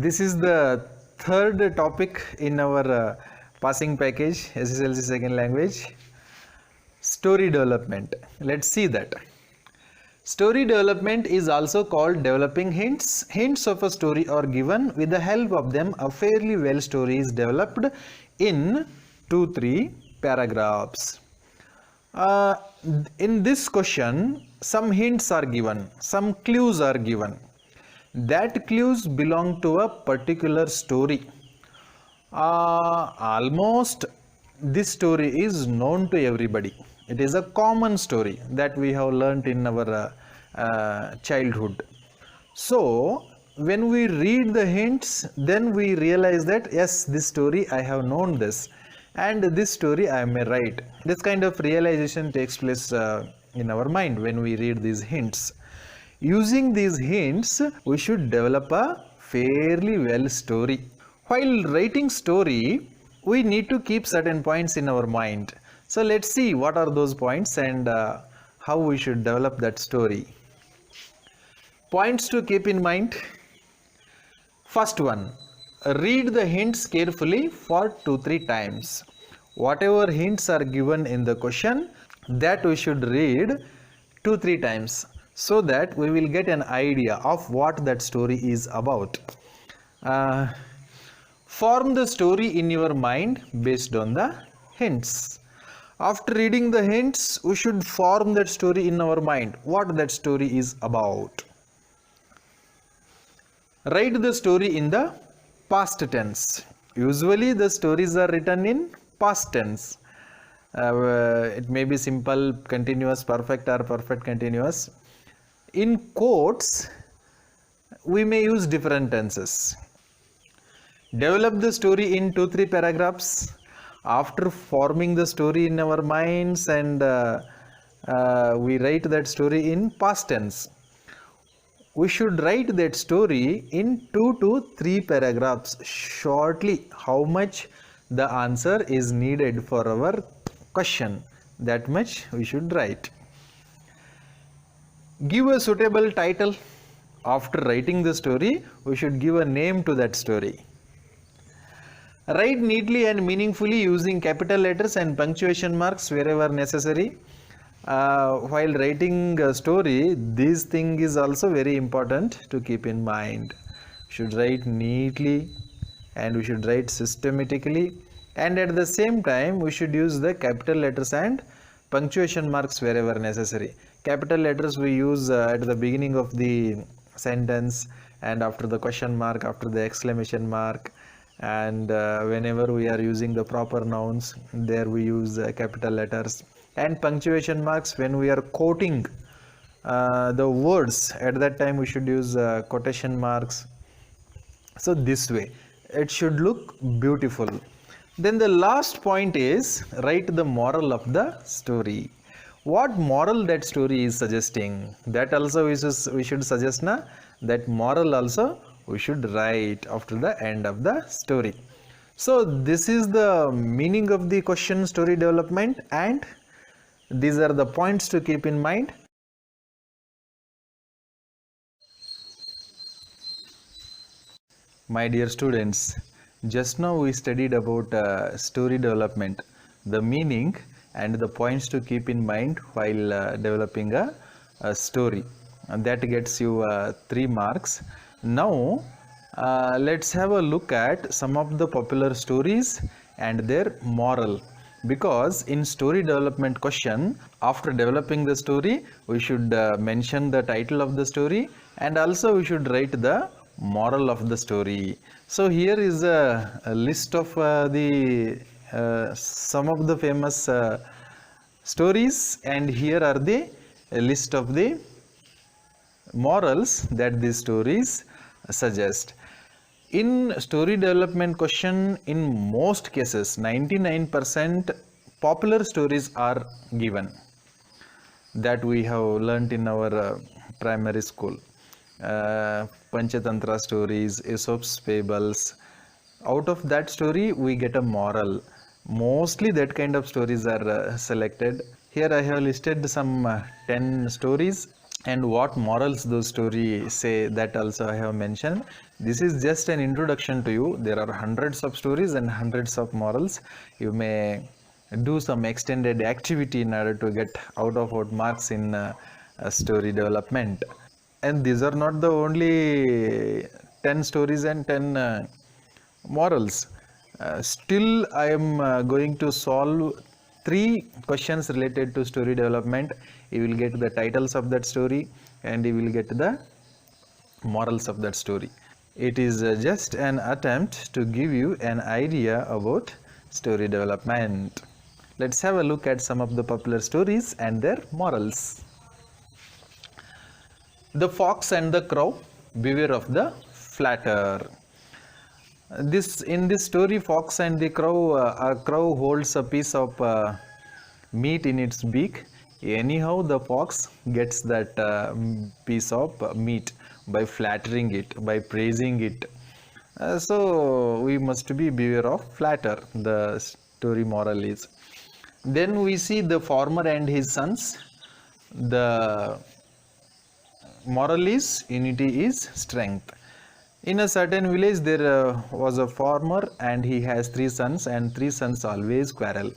This is the third topic in our passing package SSLC second language, story development. Let's see that. Story development is also called developing hints. Hints of a story are given. With the help of them, a fairly well story is developed in 2-3 paragraphs. In this question, some hints are given, some clues are given. That clues belong to a particular story. Almost this story is known to everybody. It is a common story that we have learnt in our childhood. So when we read the hints, then we realize that yes, this story I have known this, and this story I may write. This kind of realization takes place in our mind when we read these hints. Using these hints, we should develop a fairly well story. While writing story, we need to keep certain points in our mind. So let's see what are those points and how we should develop that story. Points to keep in mind. First one, read the hints carefully for 2-3 times. Whatever hints are given in the question, that we should read 2-3 times so that we will get an idea of what that story is about. Form the story in your mind based on the hints. After reading the hints, we should form that story in our mind, what that story is about. Write the story in the past tense. Usually the stories are written in past tense. It may be simple, continuous, perfect or perfect continuous. In quotes, we may use different tenses. Develop the story in 2-3 paragraphs. After forming the story in our minds and we write that story in past tense, we should write that story in 2-3 paragraphs shortly. How much the answer is needed for our question, that much we should write. Give a suitable title. After writing the story, we should give a name to that story. Write neatly and meaningfully using capital letters and punctuation marks wherever necessary. While writing a story, this thing is also very important to keep in mind. We should write neatly and we should write systematically, and at the same time we should use the capital letters and punctuation marks wherever necessary. Capital letters we use at the beginning of the sentence and after the question mark, after the exclamation mark, and whenever we are using the proper nouns, there we use capital letters, and punctuation marks when we are quoting the words, at that time we should use quotation marks. So this way it should look beautiful. Then the last point is write the moral of the story. What moral that story is suggesting, that also we should suggest na, that moral also we should write after the end of the story. So this is the meaning of the question story development, and these are the points to keep in mind. My dear students, just now we studied about story development, the meaning and the points to keep in mind while developing a story, and that gets you 3 marks. Now let's have a look at some of the popular stories and their moral, because in story development question, after developing the story, we should mention the title of the story, and also we should write the moral of the story. So here is a list of some of the famous stories, and here are the list of the morals that these stories suggest. In story development question, in most cases 99% popular stories are given that we have learnt in our primary school. Panchatantra stories, Aesop's fables. Out of that story we get a moral. Mostly that kind of stories are selected. Here I have listed some 10 stories and what morals those stories say, that also I have mentioned. This is just an introduction to you. There are hundreds of stories and hundreds of morals. You may do some extended activity in order to get out of out marks in story development. And these are not the only 10 stories and 10 morals. Still, I am going to solve 3 questions related to story development. You will get the titles of that story and you will get the morals of that story. It is just an attempt to give you an idea about story development. Let's have a look at some of the popular stories and their morals. The Fox and the Crow, beware of the flatter. In this story, Fox and the Crow, a crow holds a piece of meat in its beak. Anyhow, the fox gets that piece of meat by flattering it, by praising it. So we must be beware of flatter, the story moral is. Then we see the farmer and his sons. The moral is unity is strength. In a certain village there was a farmer and he has 3 sons, and 3 sons always quarrel.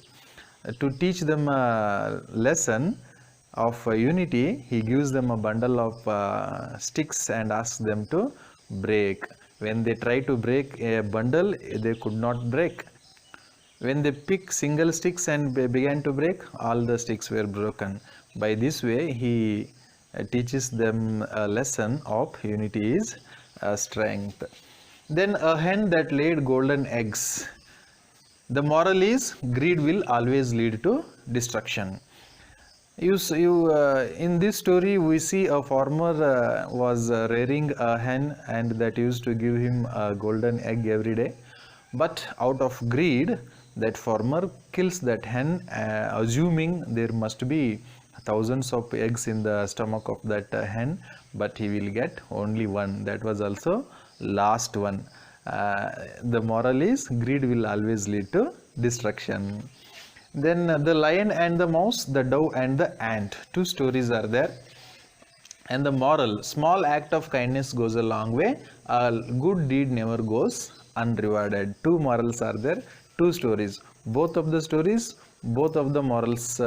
To teach them a lesson of unity, he gives them a bundle of sticks and asks them to break. When they try to break a bundle, they could not break. When they pick single sticks and began to break, all the sticks were broken. By this way, he teaches them a lesson of unity is strength. Then a hen that laid golden eggs. The moral is greed will always lead to destruction. In this story, we see a farmer was rearing a hen, and that used to give him a golden egg every day. But out of greed, that farmer kills that hen, assuming there must be thousands of eggs in the stomach of that hen, but he will get only one. That was also last one. The moral is greed will always lead to destruction. Then the lion and the mouse, the dove and the ant. 2 stories are there. And the moral, small act of kindness goes a long way. A good deed never goes unrewarded. 2 morals are there, 2 stories. Both of the stories, both of the morals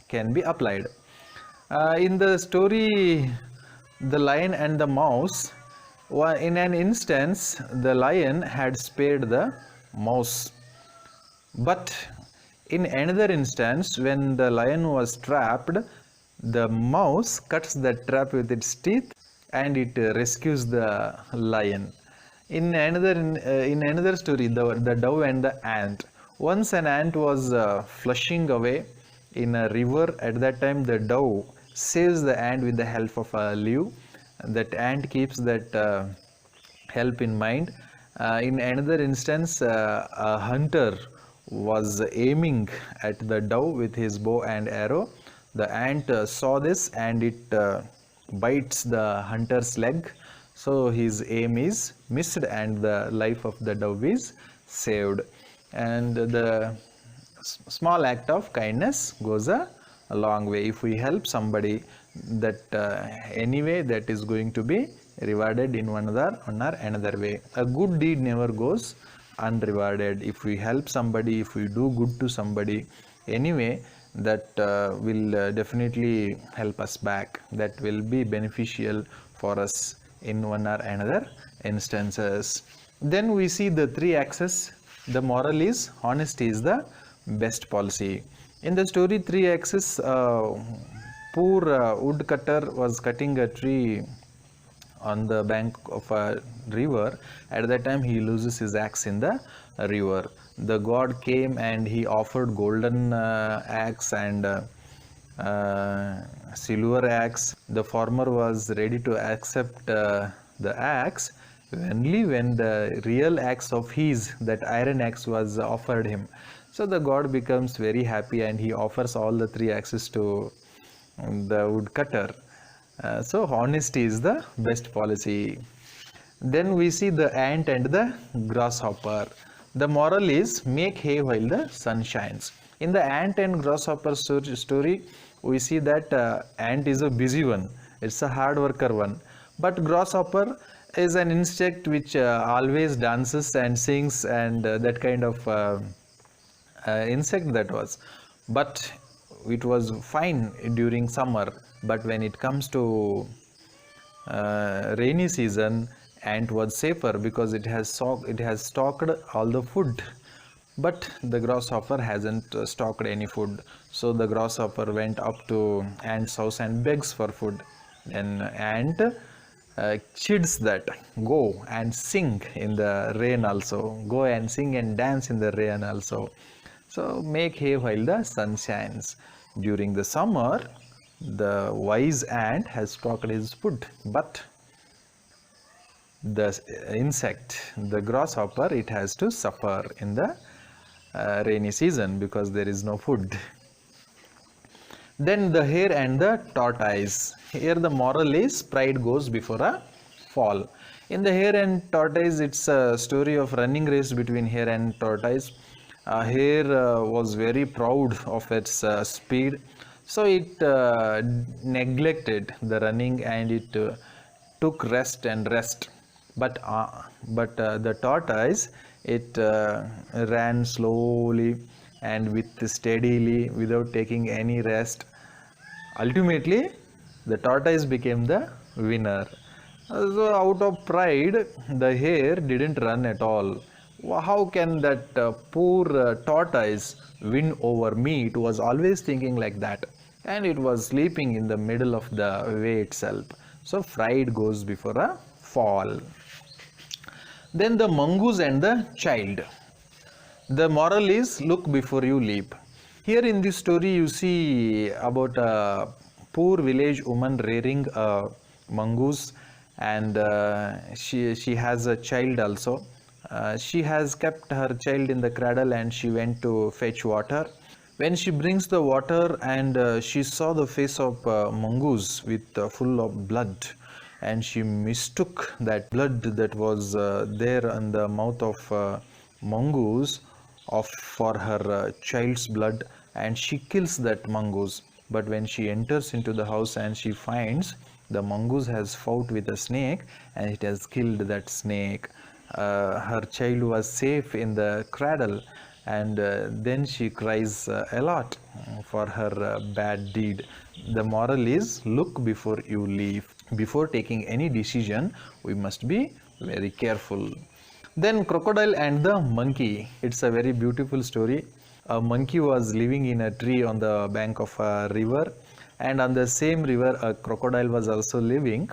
can be applied. In the story, the lion and the mouse, in an instance, the lion had spared the mouse. But in another instance, when the lion was trapped, the mouse cuts the trap with its teeth and it rescues the lion. In another story, the dove and the ant. Once an ant was flushing away in a river. At that time, the dove saves the ant with the help of a leaf. That ant keeps that help in mind. In another instance, a hunter was aiming at the dove with his bow and arrow. The ant saw this and it bites the hunter's leg. So his aim is missed and the life of the dove is saved. And the small act of kindness goes a long way. If we help somebody, that anyway that is going to be rewarded in one or another way. A good deed never goes unrewarded. If we help somebody, if we do good to somebody, anyway that will definitely help us back. That will be beneficial for us in one or another instances. Then we see the 3 axes. The moral is honesty is the best policy. In the story 3 axes, poor woodcutter was cutting a tree on the bank of a river. At that time, he loses his axe in the river. The god came and he offered golden axe and silver axe. The farmer was ready to accept the axe only when the real axe of his, that iron axe, was offered him. So the god becomes very happy and he offers all the 3 axes to the woodcutter. So honesty is the best policy. Then we see the ant and the grasshopper. The moral is make hay while the sun shines. In the ant and grasshopper story, we see that ant is a busy one. It's a hard worker one. But grasshopper is an insect which always dances and sings, and that kind of insect that was. But it was fine during summer, but when it comes to rainy season, ant was safer because it has stocked all the food. But the grasshopper hasn't stocked any food, so the grasshopper went up to ant's house and begs for food. Then ant chids that, go and sing in the rain also, go and sing and dance in the rain also, so make hay while the sun shines. During the summer, the wise ant has stocked his food, but the insect, the grasshopper, it has to suffer in the rainy season because there is no food. Then the hare and the tortoise. Here the moral is pride goes before a fall. In the hare and tortoise, it's a story of running race between hare and tortoise. Hare was very proud of its speed, so it neglected the running and it took rest and rest. But the tortoise, it ran slowly and with steadily without taking any rest. Ultimately, the tortoise became the winner. So out of pride, the hare didn't run at all. How can that poor tortoise win over me? It was always thinking like that, and it was sleeping in the middle of the way itself. So pride goes before a fall. Then the mongoose and the child. The moral is look before you leap. Here in this story you see about a poor village woman rearing a mongoose, and she has a child also. She has kept her child in the cradle and she went to fetch water. When she brings the water, and she saw the face of mongoose with full of blood, and she mistook that blood that was there in the mouth of mongoose for her child's blood, and she kills that mongoose. But when she enters into the house and she finds the mongoose has fought with a snake and it has killed that snake, her child was safe in the cradle, and then she cries a lot for her bad deed. The moral is look before you leap. Before taking any decision, we must be very careful. Then crocodile and the monkey. It's a very beautiful story. A monkey was living in a tree on the bank of a river, and on the same river a crocodile was also living.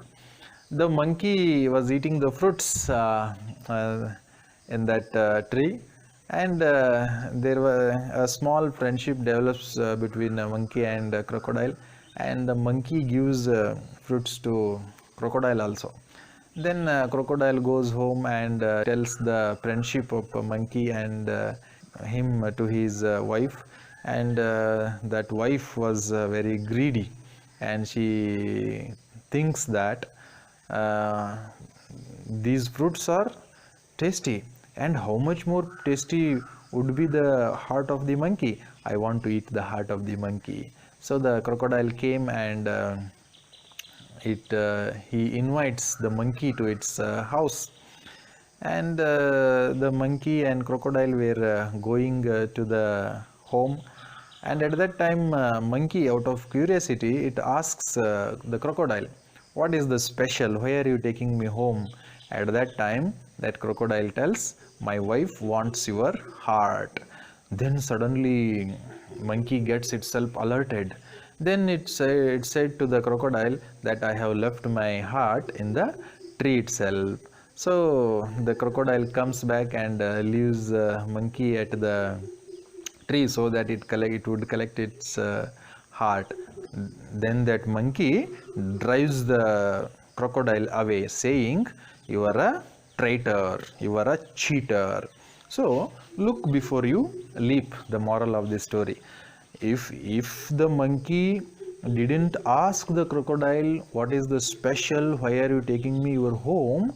The monkey was eating the fruits in that tree, and there was a small friendship develops between a monkey and a crocodile, and the monkey gives fruits to crocodile also. Then crocodile goes home and tells the friendship of a monkey and him to his wife, and that wife was very greedy, and she thinks that these fruits are tasty, and how much more tasty would be the heart of the monkey. I want to eat the heart of the monkey. So the crocodile came, and he invites the monkey to its house, and the monkey and crocodile were going to the home, and at that time monkey, out of curiosity, it asks the crocodile, what is the special, why are you taking me home? At that time that crocodile tells, my wife wants your heart. Then suddenly monkey gets itself alerted. Then it said to the crocodile that I have left my heart in the tree itself. So the crocodile comes back and leaves monkey at the tree so that it would collect its heart. Then that monkey drives the crocodile away, saying, you are a traitor, you are a cheater. So look before you leap, the moral of this story. If the monkey didn't ask the crocodile, what is the special, why are you taking me your home,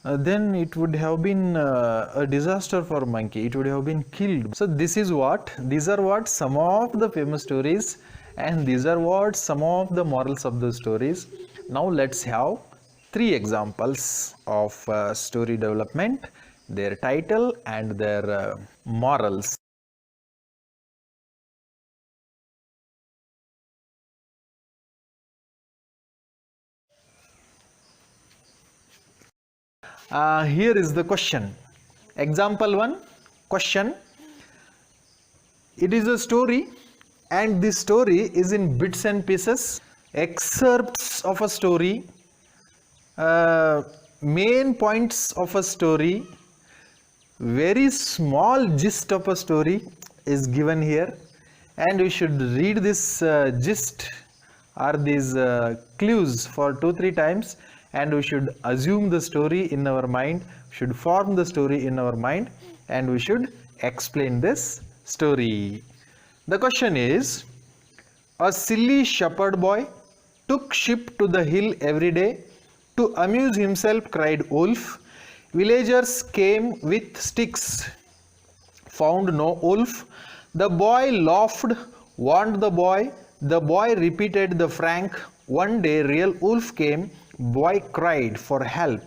then it would have been a disaster for monkey. It would have been killed. So these are what some of the famous stories And these are what some of the morals of the stories. Now let's have three examples of story development, their title and their morals. Here is the question. Example 1 question. It is a story, and this story is in bits and pieces, excerpts of a story, main points of a story, very small gist of a story is given here, and we should read this gist or these clues for 2-3 times, and we should assume the story in our mind, should form the story in our mind, and we should explain this story. The question is, a silly shepherd boy took sheep to the hill every day to amuse himself, cried wolf. Villagers came with sticks, found no wolf. The boy laughed, warned the boy. The boy repeated the prank. One day real wolf came. Boy cried for help.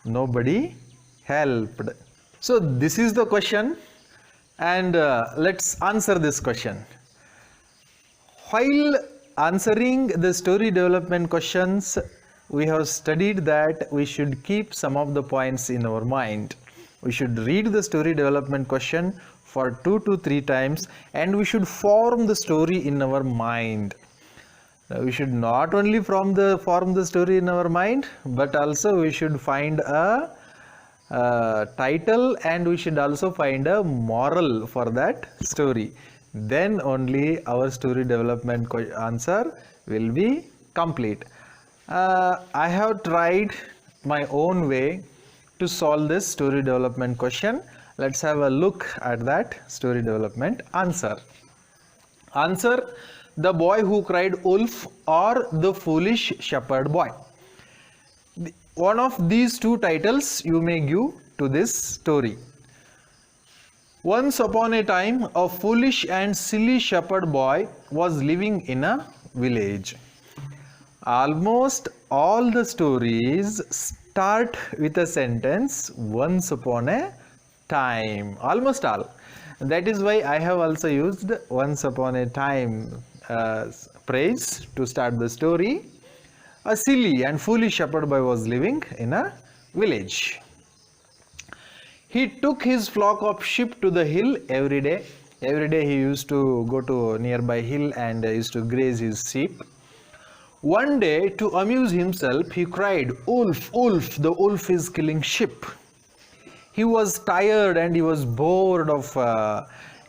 Nobody helped. So this is the question, and let's answer this question. While answering the story development questions, we have studied that we should keep some of the points in our mind. We should read the story development question for 2 to 3 times, and we should form the story in our mind. We should not only form the story in our mind, but also we should find a title, and we should also find a moral for that story. Then only our story development answer will be complete. I have tried my own way to solve this story development question. Let's have a look at that story development answer. Answer: the boy who cried wolf or the foolish shepherd boy. One of these two titles you may give to this story. Once upon a time, a foolish and silly shepherd boy was living in a village. Almost all the stories start with a sentence, once upon a time. Almost all. That is why I have also used once upon a time phrase to start the story. A silly and foolish shepherd boy was living in a village. He took his flock of sheep to the hill every day. Every day he used to go to a nearby hill and used to graze his sheep. One day, to amuse himself, he cried, "Wolf, wolf, the wolf is killing sheep." He was tired and he was bored of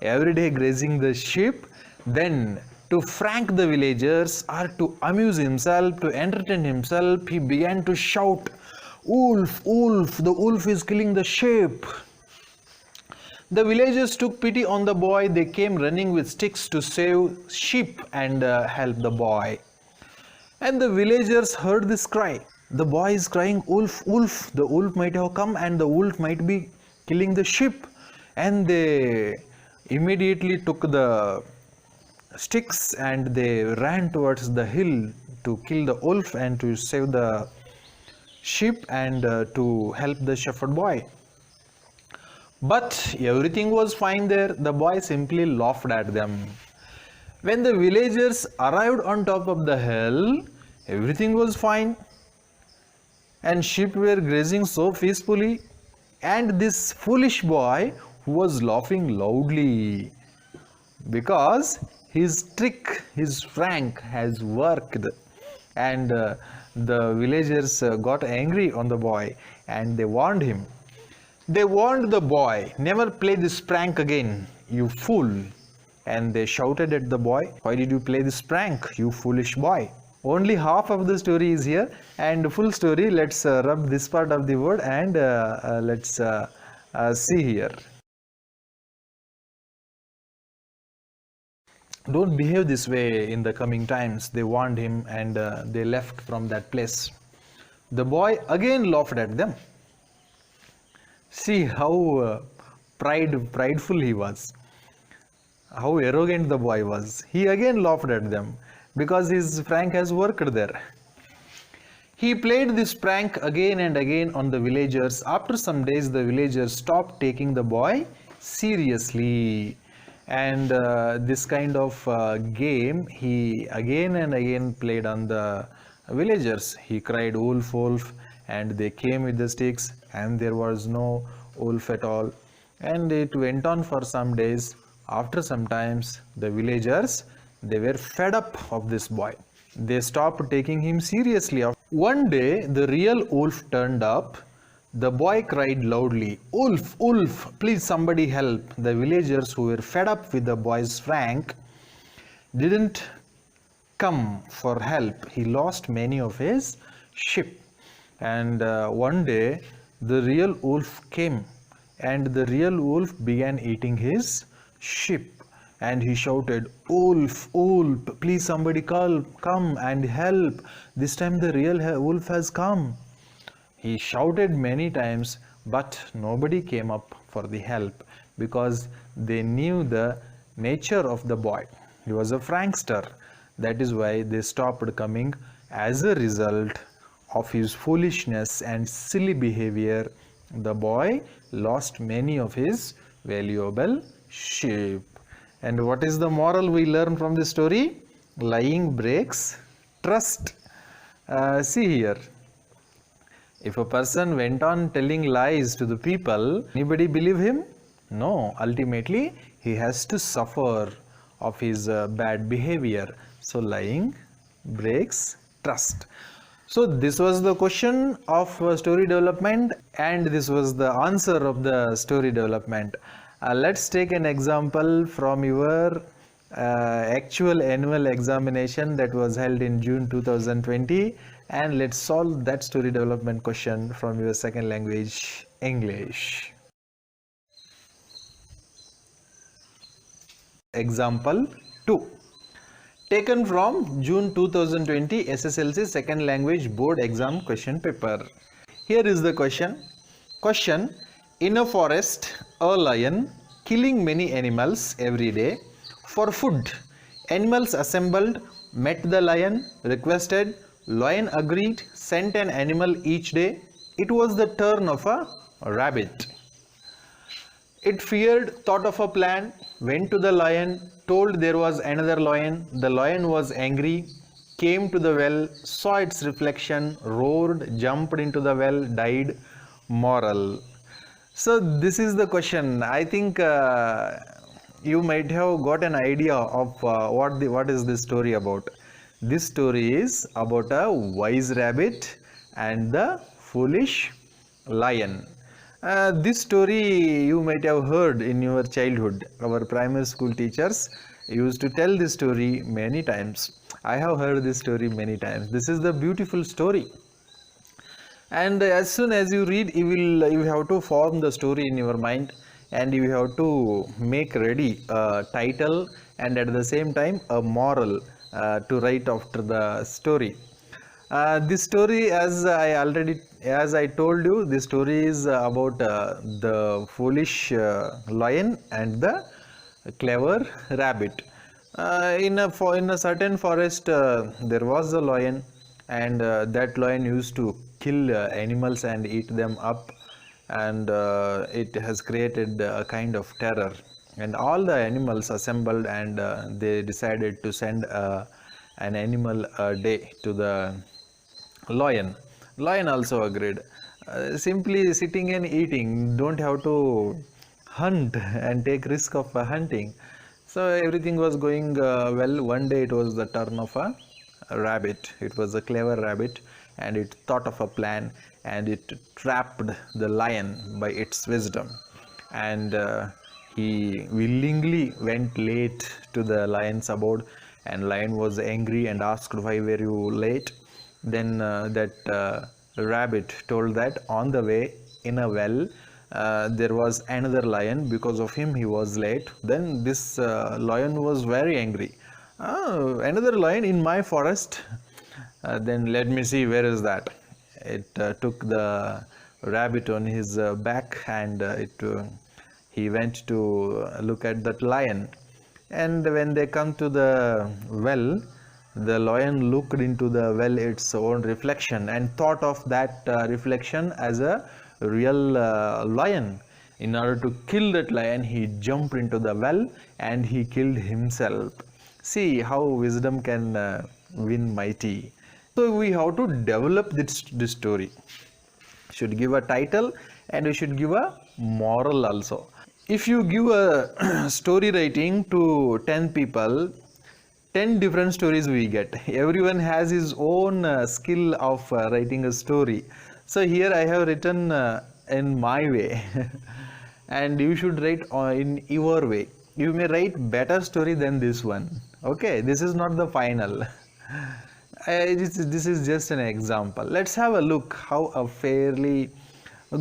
every day grazing the sheep. Then, to prank the villagers or to amuse himself, to entertain himself, he began to shout, "Wolf, wolf, the wolf is killing the sheep." The villagers took pity on the boy. They came running with sticks to save sheep and help the boy. And the villagers heard this cry. The boy is crying, "Wolf, wolf." The wolf might have come and the wolf might be killing the sheep. And they immediately took the sticks and they ran towards the hill to kill the wolf and to save the sheep and to help the shepherd boy. But everything was fine there. The boy simply laughed at them. When the villagers arrived on top of the hill, everything was fine and sheep were grazing so peacefully, and this foolish boy was laughing loudly because his trick, his prank has worked, and the villagers got angry on the boy and they warned him. They warned the boy, "Never play this prank again, you fool." And they shouted at the boy, "Why did you play this prank, you foolish boy?" Only half of the story is here, and full story, let's rub this part of the word and let's see here. Don't behave this way in the coming times. They warned him and they left from that place. The boy again laughed at them. See how prideful he was. How arrogant the boy was. He again laughed at them because his prank has worked there. He played this prank again and again on the villagers. After some days, the villagers stopped taking the boy seriously. And this kind of game he again and again played on the villagers. He cried, "Wolf, wolf," and they came with the sticks, and there was no wolf at all. And it went on for some days. After some times, the villagers, they were fed up of this boy. They stopped taking him seriously. One day, the real wolf turned up. The boy cried loudly, "Wolf, wolf, please somebody help." The villagers who were fed up with the boy's prank didn't come for help. He lost many of his sheep. And one day, the real wolf came, and the real wolf began eating his sheep. And he shouted, "Wolf, wolf, please somebody come and help. This time the real wolf has come." He shouted many times, but nobody came up for the help because they knew the nature of the boy. He was a prankster. That is why they stopped coming. As a result of his foolishness and silly behavior, the boy lost many of his valuable sheep. And what is the moral we learn from this story? Lying breaks trust. See here. If a person went on telling lies to the people, anybody believe him? No. Ultimately, he has to suffer of his bad behavior. So, lying breaks trust. So, this was the question of story development, and this was the answer of the story development. Let's take an example from your actual annual examination that was held in June 2020, and let's solve that story development question from your second language, English. Example 2, taken from June 2020 SSLC second language board exam question paper. Here is the question. Question: in a forest, a lion killing many animals every day for food. Animals assembled, met the lion, requested, lion agreed, sent an animal each day. It was the turn of a rabbit. It feared, thought of a plan, went to the lion, told there was another lion. The lion was angry, came to the well, saw its reflection, roared, jumped into the well, died. Moral. So this is the question. I think you might have got an idea of what is this story about. This story is about a wise rabbit and the foolish lion. This story you might have heard in your childhood. Our primary school teachers used to tell this story many times. I have heard this story many times. This is the beautiful story. And as soon as you read, you have to form the story in your mind, and you have to make ready a title and at the same time a moral to write after the story. This story, as I told you, this story is about the foolish lion and the clever rabbit. In a certain forest, there was a lion, and that lion used to kill animals and eat them up, and it has created a kind of terror. And all the animals assembled, and they decided to send an animal a day to the lion. Lion also agreed. Simply sitting and eating, don't have to hunt and take risk of hunting. So everything was going well. One day it was the turn of a rabbit. It was a clever rabbit, and it thought of a plan, and it trapped the lion by its wisdom. And he willingly went late to the lion's abode, and lion was angry and asked, "Why were you late?" Then that rabbit told that on the way in a well there was another lion. Because of him he was late. Then this lion was very angry. "Oh, another lion in my forest? Then let me see, where is that?" It took the rabbit on his back, and he went to look at that lion. And when they come to the well, the lion looked into the well its own reflection and thought of that reflection as a real lion. In order to kill that lion, he jumped into the well and he killed himself. See how wisdom can win mighty. So we have to develop this story. Should give a title and we should give a moral also. If you give a story writing to 10 people, 10 different stories we get. Everyone has his own skill of writing a story. So here I have written in my way and you should write in your way. You may write better story than this one. Okay, this is not the final. This is just an example. Let's have a look how a fairly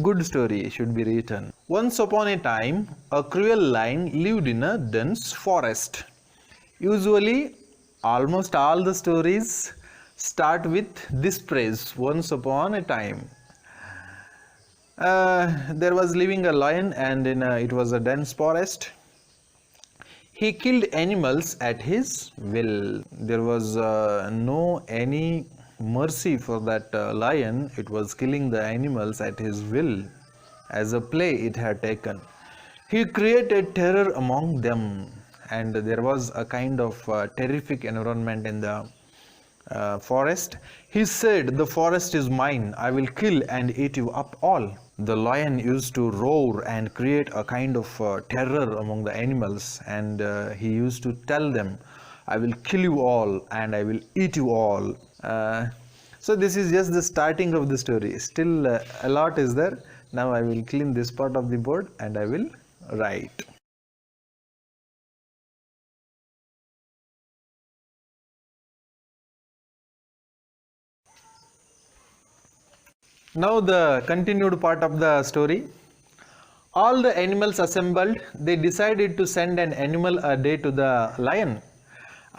good story should be written. Once upon a time, a cruel lion lived in a dense forest. Usually, almost all the stories start with this phrase, once upon a time. There was living a lion and it was a dense forest. He killed animals at his will. There was no any mercy for that lion. It was killing the animals at his will. As a play it had taken. He created terror among them, and there was a kind of terrific environment in the forest. He said, "The forest is mine. I will kill and eat you up all." The lion used to roar and create a kind of terror among the animals, and he used to tell them, "I will kill you all and I will eat you all." So this is just the starting of the story. Still a lot is there. Now I will clean this part of the board and I will write. Now the continued part of the story. All the animals assembled. They decided to send an animal a day to the lion.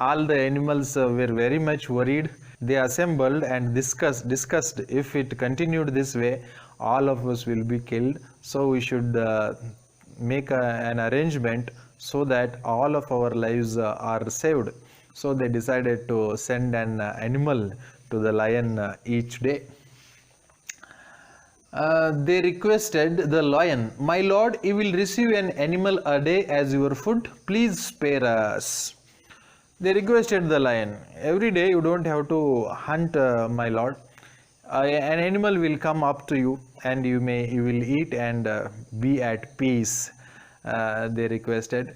All the animals were very much worried. They assembled and discussed if it continued this way, all of us will be killed. So we should make an arrangement so that all of our lives are saved. So they decided to send an animal to the lion each day. They requested the lion, "My lord, you will receive an animal a day as your food. Please spare us." They requested the lion, "Every day you don't have to hunt, my lord. An animal will come up to you and you will eat and be at peace." They requested.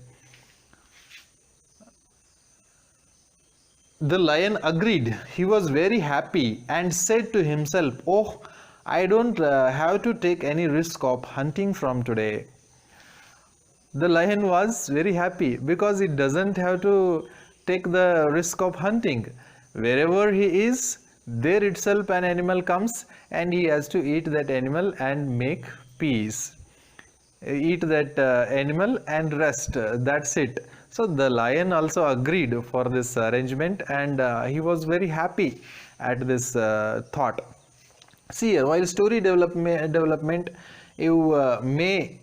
The lion agreed. He was very happy and said to himself, "Oh, I don't have to take any risk of hunting from today." The lion was very happy because it doesn't have to take the risk of hunting. Wherever he is, there itself an animal comes and he has to eat that animal and make peace. Eat that animal and rest. That's it. So the lion also agreed for this arrangement and he was very happy at this thought. See, while story development, you may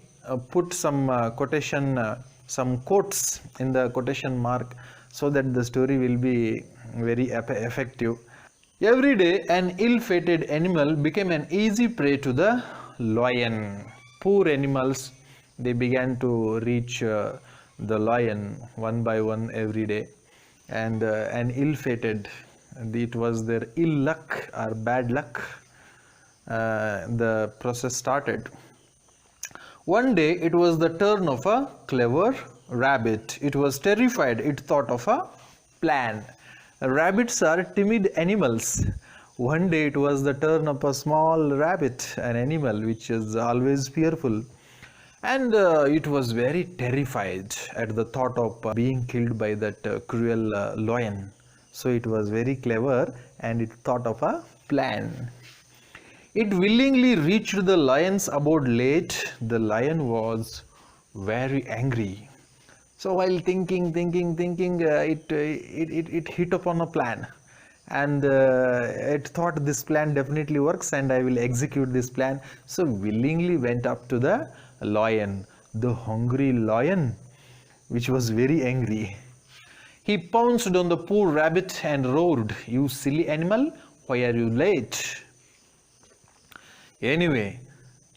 put some quotation, some quotes in the quotation mark so that the story will be very effective. Every day, an ill-fated animal became an easy prey to the lion. Poor animals, they began to reach the lion one by one every day, and an ill-fated, it was their ill luck or bad luck. The process started. One day it was the turn of a clever rabbit. It was terrified. It thought of a plan. Rabbits are timid animals. One day it was the turn of a small rabbit, an animal which is always fearful. And it was very terrified at the thought of being killed by that cruel lion. So it was very clever and it thought of a plan. It willingly reached the lion's abode late. The lion was very angry. So while thinking, it hit upon a plan, and it thought this plan definitely works, and I will execute this plan. So willingly went up to the lion, the hungry lion. which was very angry. He pounced on the poor rabbit and roared, "You silly animal, why are you late?" Anyway,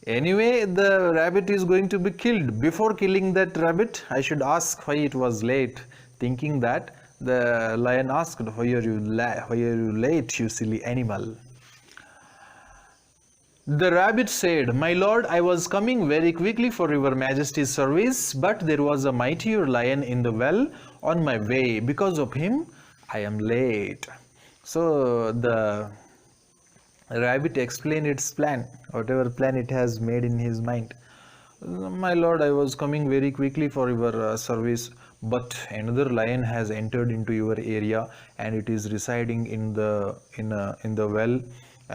the rabbit is going to be killed. Before killing that rabbit, I should ask why it was late, thinking that the lion asked, why are you late, you silly animal?" The rabbit said, "My lord, I was coming very quickly for your majesty's service, but there was a mightier lion in the well on my way. Because of him, I am late." So the rabbit explained its plan, whatever plan it has made in his mind. "My lord, I was coming very quickly for your service, but another lion has entered into your area and it is residing in the well,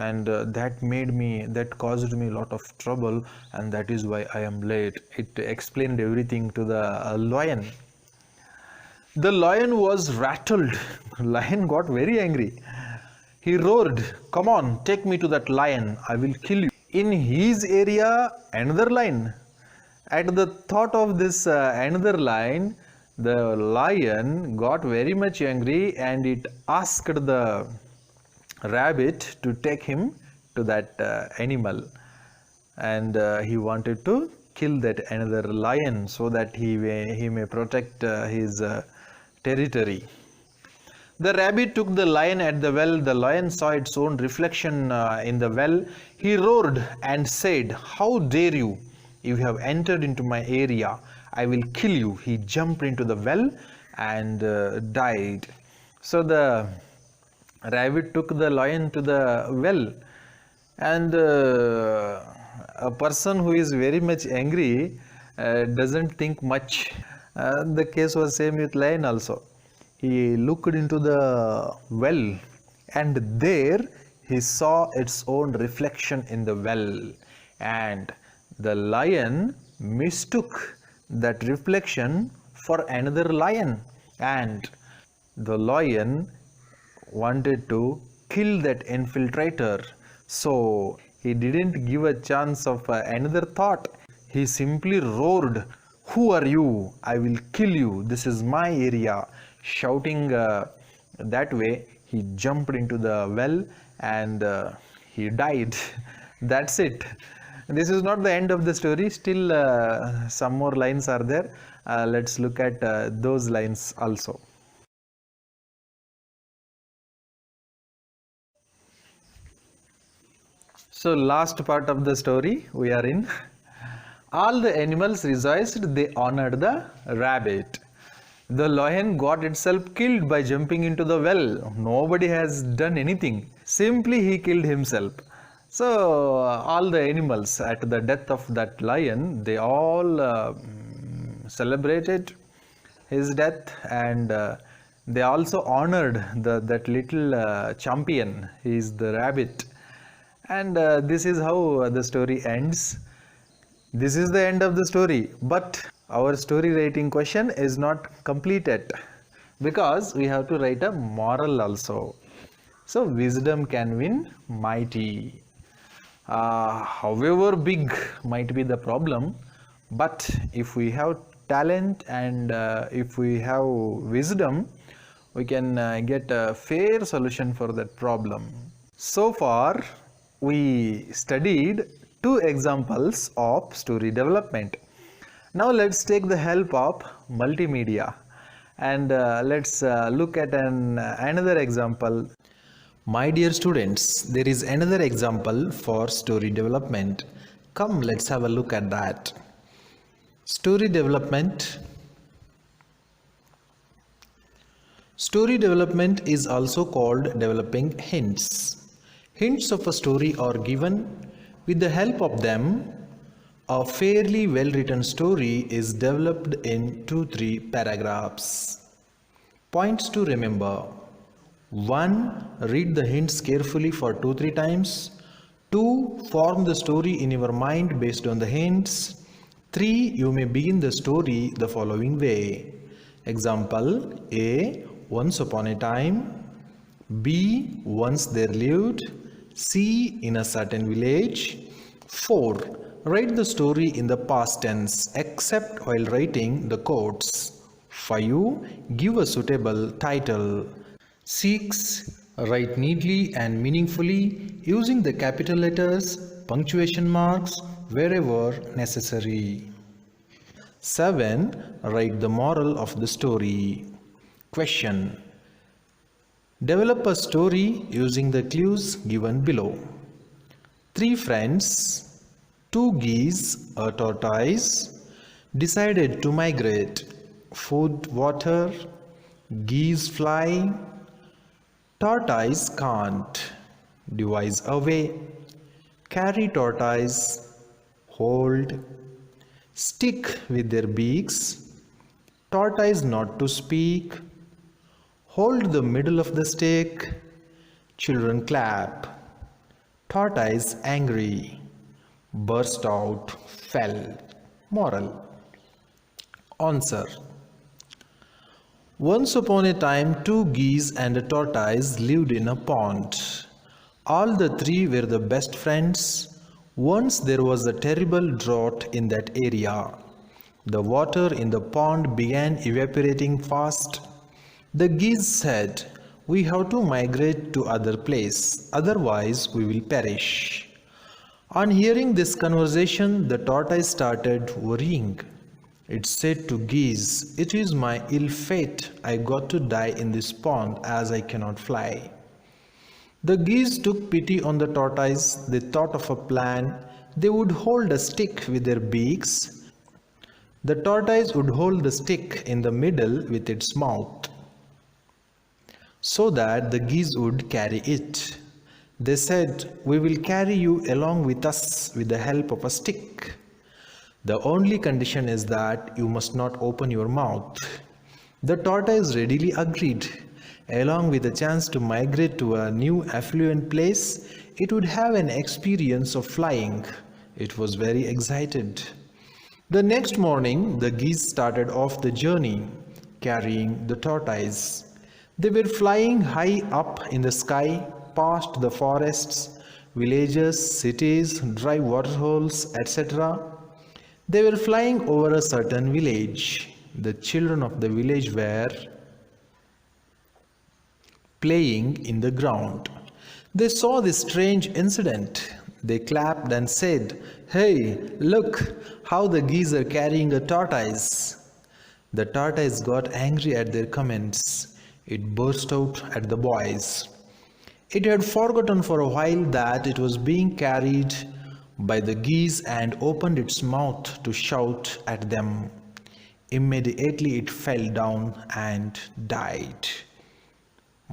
and that caused me a lot of trouble, and that is why I am late." It explained everything to the lion. The lion was rattled. Lion got very angry. He roared, "Come on, take me to that lion. I will kill you." In his area, another lion. At the thought of this another lion, the lion got very much angry, and it asked the rabbit to take him to that animal, and he wanted to kill that another lion so that he may protect his territory. The rabbit took the lion at the well. The lion saw its own reflection in the well. He roared and said, "How dare you? You have entered into my area. I will kill you." He jumped into the well and died. So the rabbit took the lion to the well, and a person who is very much angry doesn't think much. The case was same with lion also. He looked into the well, and there he saw its own reflection in the well, and the lion mistook that reflection for another lion, and the lion wanted to kill that infiltrator. So he didn't give a chance of another thought. He simply roared, "Who are you? I will kill you. This is my area." Shouting that way, he jumped into the well and he died. That's it. This is not the end of the story. Still some more lines are there. Let's look at those lines also. So last part of the story we are in. All the animals rejoiced. They honored the rabbit. The lion got itself killed by jumping into the well. Nobody has done anything. Simply he killed himself. So all the animals, at the death of that lion, they all celebrated his death, and they also honored that little champion. He is the rabbit. And this is how the story ends. This is the end of the story, but our story writing question is not completed, because we have to write a moral also. So wisdom can win mighty. However big might be the problem, but if we have talent and if we have wisdom, we can get a fair solution for that problem. So far we studied 2 examples of story development. Now let's take the help of multimedia, and let's look at another example. My dear students, there is another example for story development. Come, let's have a look at that. Story development. Story development is also called developing hints. Hints of a story are given. With the help of them, a fairly well-written story is developed in 2-3 paragraphs. Points to remember. 1. Read the hints carefully for 2-3 times. 2. Form the story in your mind based on the hints. 3. You may begin the story the following way. Example A. Once upon a time. B. Once there lived. C. In a certain village. 4. Write the story in the past tense except while writing the quotes. 5. Give a suitable title. 6. Write neatly and meaningfully using the capital letters, punctuation marks wherever necessary. 7. Write the moral of the story. Question. Develop a story using the clues given below. 3 friends, 2 geese, a tortoise, decided to migrate. Food, water, geese fly, tortoise can't. Devise a way, carry tortoise, hold, stick with their beaks, tortoise not to speak, hold the middle of the stick, children clap, tortoise angry, burst out, fell. Moral. Answer. Once upon a time, 2 geese and a tortoise lived in a pond. All the 3 were the best friends. Once there was a terrible drought in that area. The water in the pond began evaporating fast. The geese said, "We have to migrate to other place, otherwise we will perish." On hearing this conversation, the tortoise started worrying. It said to geese, "It is my ill fate. I got to die in this pond as I cannot fly." The geese took pity on the tortoise. They thought of a plan. They would hold a stick with their beaks. The tortoise would hold the stick in the middle with its mouth, so that the geese would carry it. They said, "We will carry you along with us with the help of a stick. The only condition is that you must not open your mouth." The tortoise readily agreed. Along with a chance to migrate to a new affluent place, it would have an experience of flying. It was very excited. The next morning, the geese started off the journey, carrying the tortoise. They were flying high up in the sky, past the forests, villages, cities, dry waterholes, etc. They were flying over a certain village. The children of the village were playing in the ground. They saw this strange incident. They clapped and said, "Hey, look how the geese are carrying a tortoise." The tortoise got angry at their comments. It burst out at the boys. It had forgotten for a while that it was being carried by the geese and opened its mouth to shout at them. Immediately it fell down and died.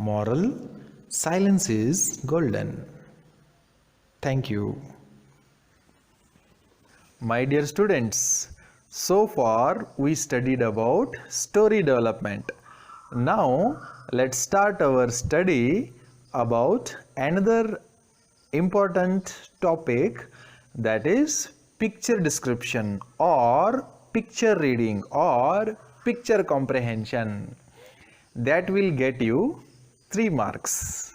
Moral: silence is golden. Thank you. My dear students, so far we studied about story development. Now let's start our study about another important topic, that is picture description or picture reading or picture comprehension. That will get you 3 marks.